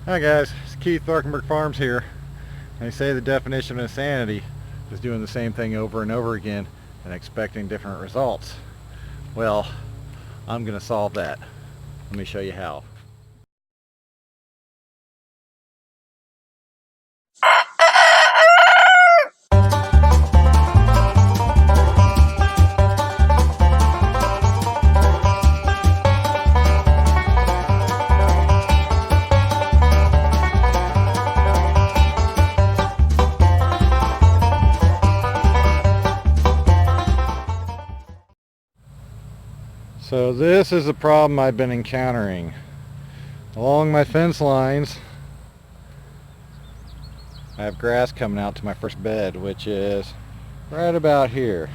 Hi guys, it's Keith, Thorkenberg Farms here. They say the definition of insanity is doing the same thing over and over again and expecting different results. Well, I'm going to solve that. Let me show you how. So this is a problem I've been encountering. Along my fence lines, I have grass coming out to my first bed, which is right about here.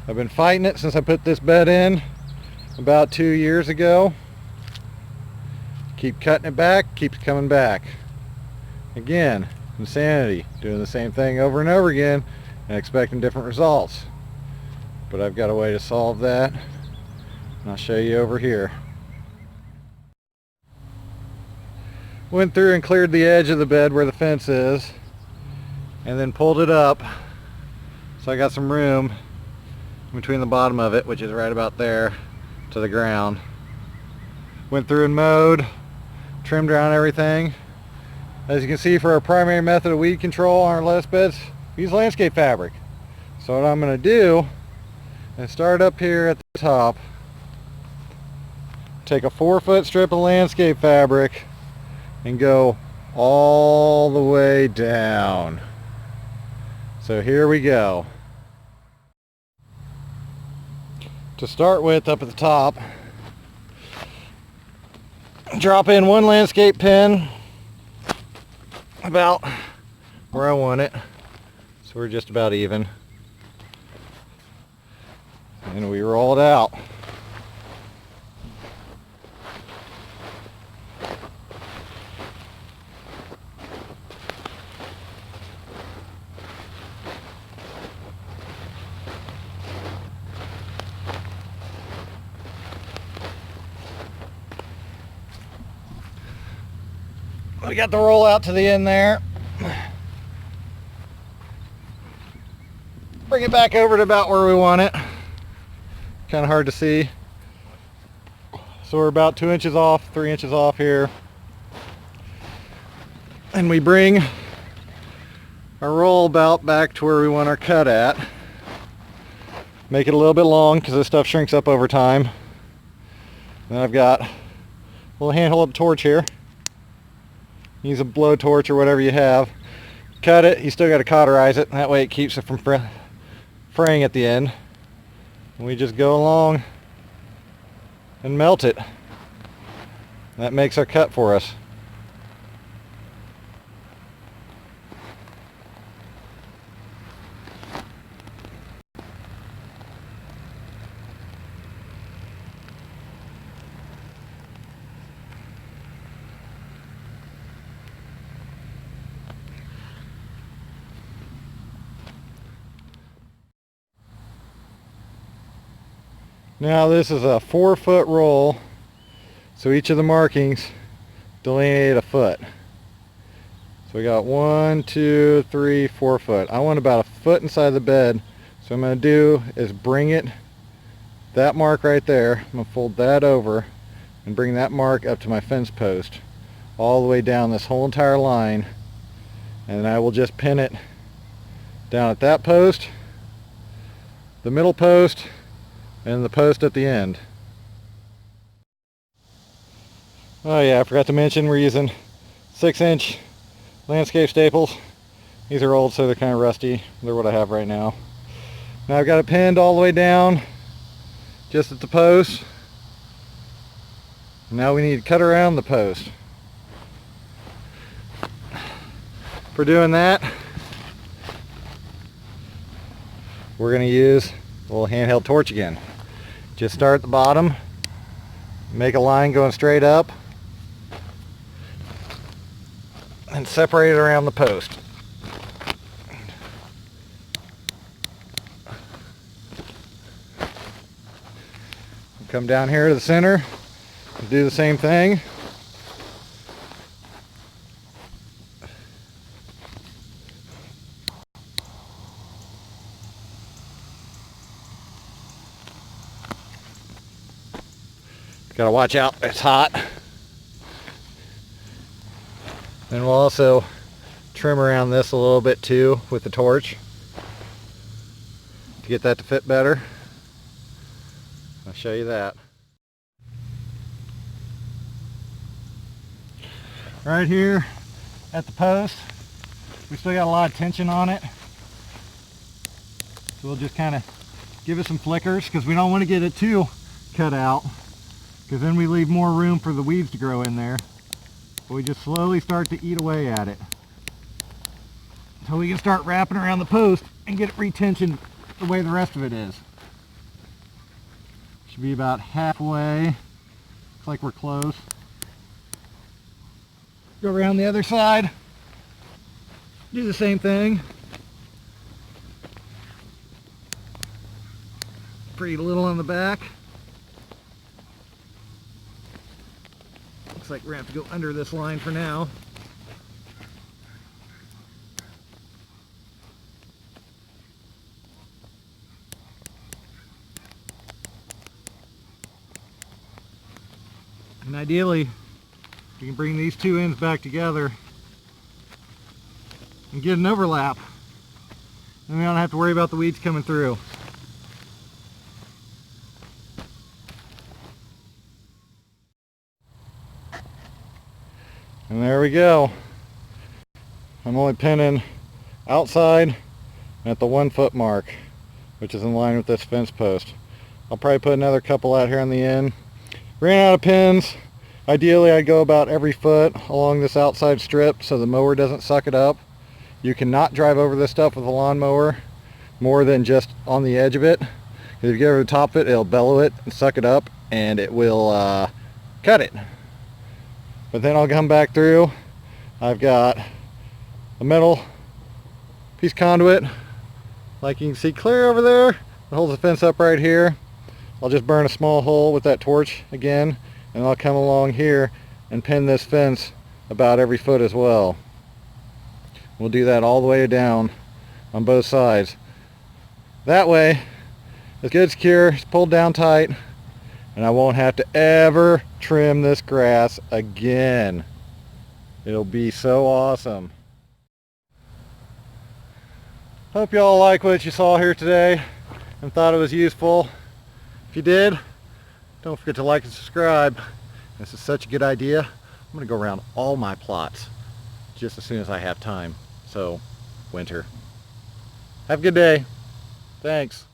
I've been fighting it since I put this bed in about 2 years ago. Keep cutting it back, keeps coming back. Again, insanity, doing the same thing over and over again and expecting different results. But I've got a way to solve that, and I'll show you over here. Went through and cleared the edge of the bed where the fence is, and then pulled it up so I got some room between the bottom of it, which is right about there, to the ground. Went through and mowed, trimmed around everything. As you can see, for our primary method of weed control on our lettuce beds, we use landscape fabric. So what I'm going to do is start up here at the top, take a 4-foot strip of landscape fabric and go all the way down. So here we go. To start with, up at the top, drop in one landscape pin about where I want it, so we're just about even, and we roll it out. We got the roll out to the end there. Bring it back over to about where we want it. Kind of hard to see. So we're about 2 inches off, 3 inches off here. And we bring our roll about back to where we want our cut at. Make it a little bit long because this stuff shrinks up over time. Then I've got a little handheld torch here. Use a blowtorch or whatever you have. Cut it, you still got to cauterize it. That way it keeps it from fraying at the end. And we just go along and melt it. That makes our cut for us. Now this is a 4-foot roll, so each of the markings delineate a foot. So we got 1, 2, 3, 4 foot. I want about a foot inside the bed, so what I'm going to do is bring it, that mark right there, I'm going to fold that over and bring that mark up to my fence post all the way down this whole entire line, and I will just pin it down at that post, the middle post, and the post at the end. Oh yeah, I forgot to mention we're using 6-inch landscape staples. These are old, so they're kind of rusty. They're what I have right now. Now I've got it pinned all the way down just at the post. Now we need to cut around the post. For doing that, we're going to use a little handheld torch again. Just start at the bottom, make a line going straight up, and separate it around the post. Come down here to the center, do the same thing. Gotta watch out, it's hot. And we'll also trim around this a little bit too with the torch to get that to fit better. I'll show you that. Right here at the post, we still got a lot of tension on it. So we'll just kind of give it some flickers because we don't want to get it too cut out, because then we leave more room for the weeds to grow in there. But we just slowly start to eat away at it until we can start wrapping around the post and get it retensioned the way the rest of it is. Should be about halfway. Looks like we're close. Go around the other side. Do the same thing. Pretty little on the back. Looks like we're going to have to go under this line for now. And ideally, we can bring these two ends back together and get an overlap. Then we don't have to worry about the weeds coming through. And there we go. I'm only pinning outside at the 1 foot mark, which is in line with this fence post. I'll probably put another couple out here on the end. Ran out of pins. Ideally I'd go about every foot along this outside strip so the mower doesn't suck it up. You cannot drive over this stuff with a lawnmower more than just on the edge of it. Because if you get over the top of it, it'll bellow it and suck it up and it will cut it. But then I'll come back through. I've got a metal piece of conduit, like you can see clear over there, that holds the fence up right here. I'll just burn a small hole with that torch again, and I'll come along here and pin this fence about every foot as well. We'll do that all the way down on both sides. That way, it's good, secure, it's pulled down tight, and I won't have to ever trim this grass again. It'll be so awesome. Hope y'all like what you saw here today and thought it was useful. If you did, don't forget to like and subscribe. This is such a good idea. I'm going to go around all my plots just as soon as I have time. So, winter. Have a good day. Thanks.